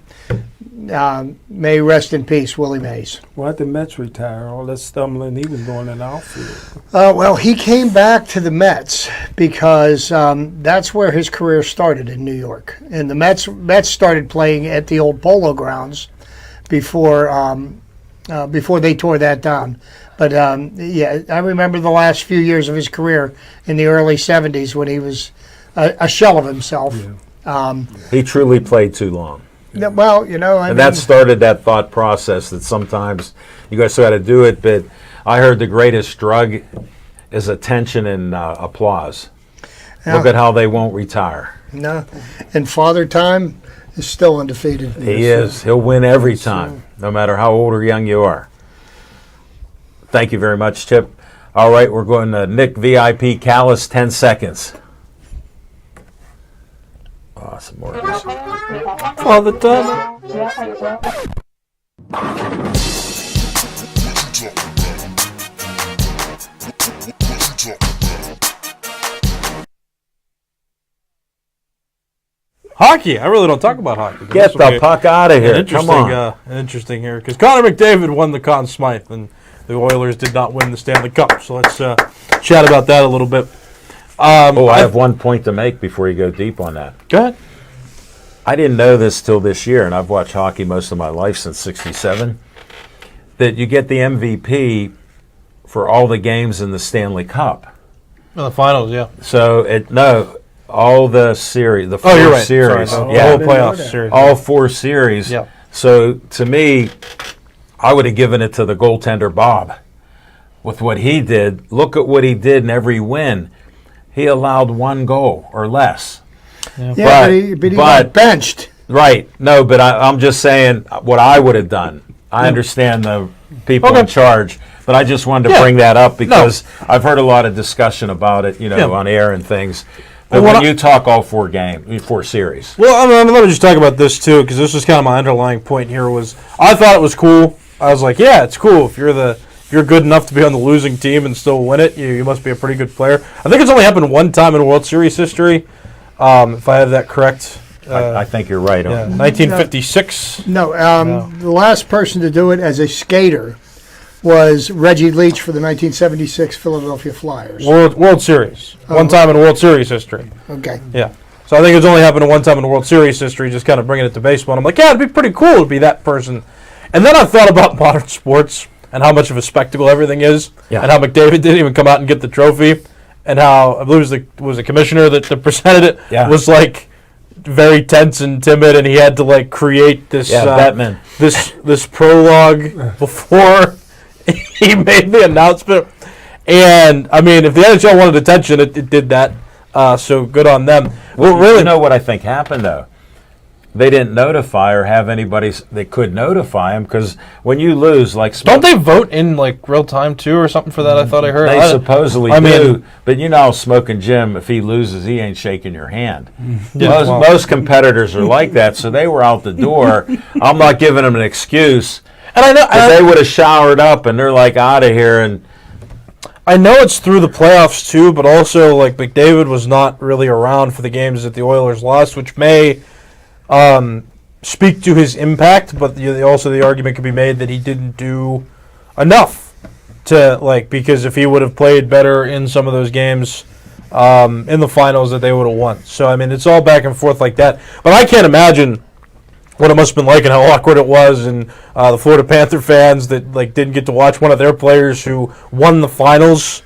May rest in peace, Willie Mays. Why did the Mets retire? All that stumbling he was doing in the outfield. Well, he came back to the Mets because that's where his career started in New York. And the Mets started playing at the old Polo Grounds before they tore that down. But, yeah, I remember the last few years of his career in the early 70s when he was a shell of himself. Yeah. He truly played too long. Well, you know, I mean, that started that thought process that sometimes you guys got to do it, but I heard the greatest drug is attention and applause. Yeah. Look at how they won't retire. No, and Father Time is still undefeated. He is. He'll win every time, no matter how old or young you are. Thank you very much, Chip. All right, we're going to Nick VIP Callis, 10 seconds. Awesome work. All the time. Hockey. I really don't talk about hockey. Get the puck out of here. Come on. Interesting here because Connor McDavid won the Conn Smythe, and the Oilers did not win the Stanley Cup. So let's chat about that a little bit. I have one point to make before you go deep on that. Go ahead. I didn't know this till this year, and I've watched hockey most of my life since '67, that you get the MVP for all the games in the Stanley Cup. Oh, the finals, yeah. So, all the series, the four you're right. series. Sorry, yeah, the whole playoff series. All 4 series. Yeah. So, to me, I would have given it to the goaltender, Bob, with what he did. Look at what he did in every win. He allowed 1 goal or less. Yeah, but he got benched. Right. No, but I'm just saying what I would have done. I understand the people in charge, but I just wanted to bring that up because I've heard a lot of discussion about it, on air and things. But when you talk all 4 series. Well, let me just talk about this too, because this was kind of my underlying point here. Was I thought it was cool. I was like, yeah, it's cool if you're good enough to be on the losing team and still win it. You must be a pretty good player. I think it's only happened one time in World Series history, if I have that correct. I think you're right. 1956. No, the last person to do it as a skater was Reggie Leach for the 1976 Philadelphia Flyers. World Series. One time in World Series history. Okay. Yeah. So I think it's only happened one time in World Series history, just kind of bringing it to baseball. And I'm like, yeah, it'd be pretty cool to be that person. And then I thought about modern sports and how much of a spectacle everything is, and how McDavid didn't even come out and get the trophy, and how, I believe it was the commissioner that presented it, was like very tense and timid, and he had to like create this Batman. this prologue before he made the announcement. And I mean, if the NHL wanted attention, it did that. So good on them. Well, really, know what I think happened though? They didn't notify or have anybody. They could notify him because when you lose, like don't they vote in like real time too or something for that? I thought I heard they supposedly do. But how Smoking Jim, if he loses, he ain't shaking your hand. Most competitors are like that, so they were out the door. I'm not giving them an excuse. And I know they would have showered up and they're like out of here. And I know it's through the playoffs too, but also like McDavid was not really around for the games that the Oilers lost, which may speak to his impact, but also the argument could be made that he didn't do enough to because if he would have played better in some of those games in the finals, that they would have won. So I mean, it's all back and forth like that. But I can't imagine what it must have been like and how awkward it was, and the Florida Panther fans that didn't get to watch one of their players who won the finals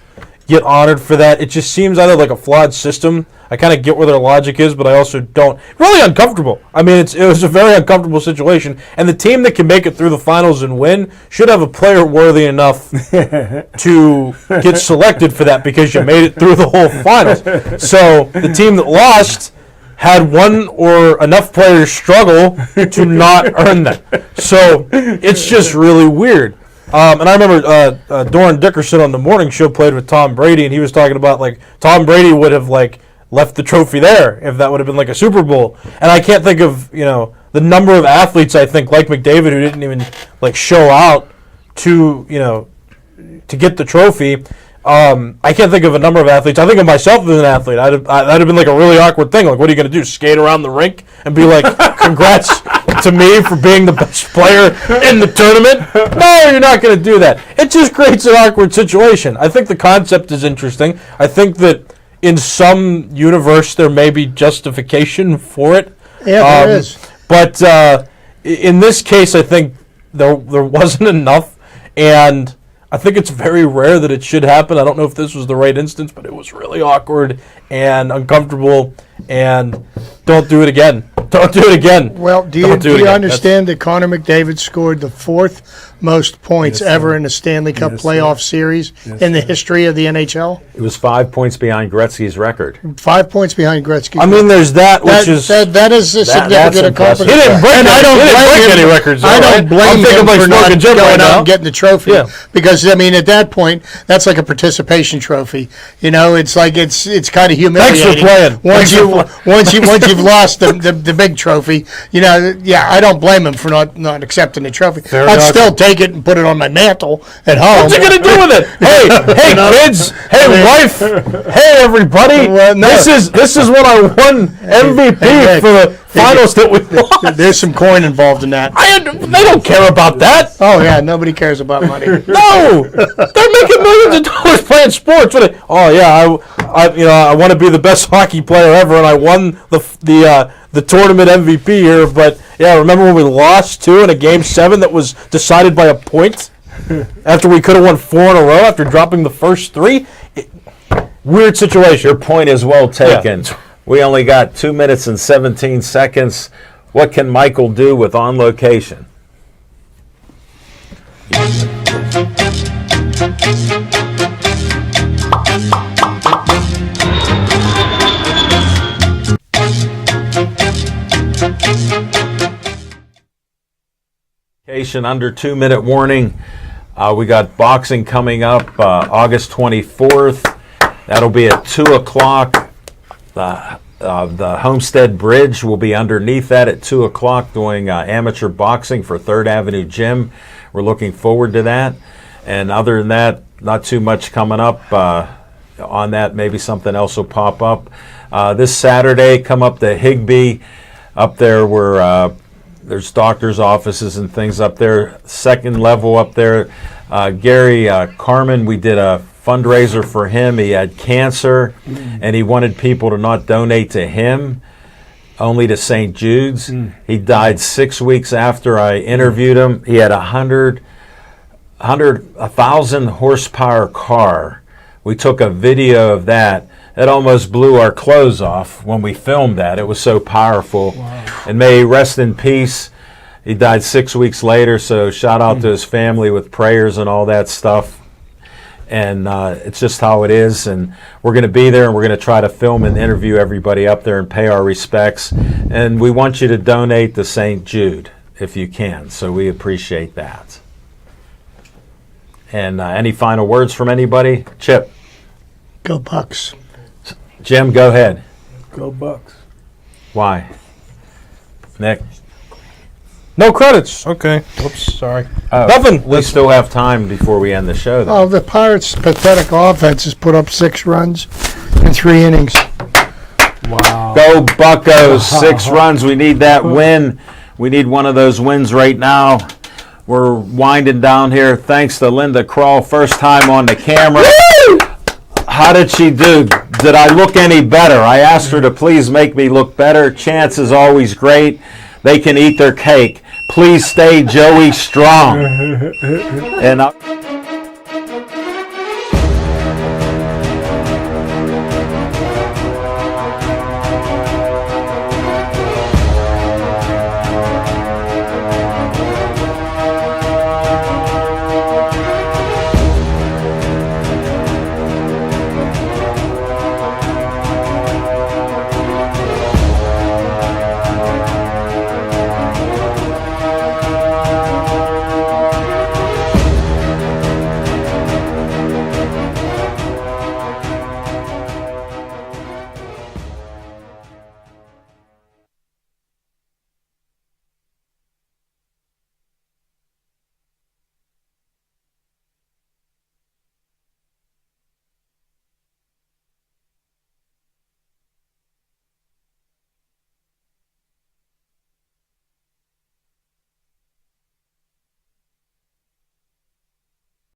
get honored for that. It just seems either like a flawed system. I kind of get where their logic is, but I also don't. Really uncomfortable. I mean, it was a very uncomfortable situation, and the team that can make it through the finals and win should have a player worthy enough to get selected for that because you made it through the whole finals. So the team that lost had one or enough players struggle to not earn that. So it's just really weird. And I remember Doran Dickerson on the morning show played with Tom Brady, and he was talking about Tom Brady would have left the trophy there if that would have been a Super Bowl. And I can't think of the number of athletes I think like McDavid who didn't even show out to to get the trophy. I can't think of a number of athletes. I think of myself as an athlete. That'd have been a really awkward thing. What are you going to do? Skate around the rink and be like, congrats to me for being the best player in the tournament? No, you're not going to do that. It just creates an awkward situation. I think the concept is interesting. I think that in some universe there may be justification for it. Yeah, there is. But in this case, I think there wasn't enough, and I think it's very rare that it should happen. I don't know if this was the right instance, but it was really awkward and uncomfortable, and don't do it again. Don't do it again. Well, do you understand that Connor McDavid scored the 4th most points ever in a Stanley Cup playoff series in the history of the NHL? It was 5 points behind Gretzky's record. 5 points behind Gretzky. I mean, there's that is that is a significant accomplishment. He didn't break, I don't break any records. I don't blame him for not going out and getting the trophy. Yeah. Because I mean, at that point, that's like a participation trophy. It's it's kind of humiliating. Thanks for playing. Once you've lost the big trophy, I don't blame him for not accepting the trophy. I'd still take it and put it on my mantle at home. What's he gonna do with it? Hey, kids. Hey, wife. Hey, everybody. This is when I won MVP finals that we lost. There's some coin involved in that. They don't care about that. Oh yeah, nobody cares about money. No, they're making millions of dollars playing sports. I want to be the best hockey player ever, and I won the tournament MVP here. But yeah, remember when we lost 2 in a game 7 that was decided by a point after we could have won 4 in a row after dropping the first 3? Weird situation. Your point is well taken. Yeah. We only got 2 minutes and 17 seconds. What can Michael do with On Location? Under 2-minute warning. We got boxing coming up August 24th. That'll be at 2 o'clock. The Homestead Bridge will be underneath that at 2 o'clock doing amateur boxing for 3rd Avenue Gym. We're looking forward to that. And other than that, not too much coming up on that. Maybe something else will pop up. This Saturday, come up to Higbee, up there where there's doctor's offices and things up there. 2nd level up there. Gary Carmen, we did a fundraiser for him. He had cancer, and he wanted people to not donate to him, only to St. Jude's. He died 6 weeks after I interviewed him. He had a 1,000 horsepower car. We took a video of that. It almost blew our clothes off when we filmed that. It was so powerful. Wow. And may he rest in peace. He died 6 weeks later, so shout out to his family with prayers and all that stuff. And it's just how it is. And we're going to be there, and we're going to try to film and interview everybody up there and pay our respects. And we want you to donate to St. Jude if you can. So we appreciate that. And any final words from anybody? Chip. Go Bucks. Jim, go ahead. Go Bucks. Why? Nick? No credits. Okay. Whoops. Sorry. Nothing. We still have time before we end the show, though. Oh, the Pirates' pathetic offense has put up 6 runs in 3 innings. Wow. Go Buccos. 6 runs. We need that win. We need one of those wins right now. We're winding down here. Thanks to Linda Kroll. First time on the camera. Woo! How did she do? Did I look any better? I asked her to please make me look better. Chance is always great. They can eat their cake. Please stay Joey strong. And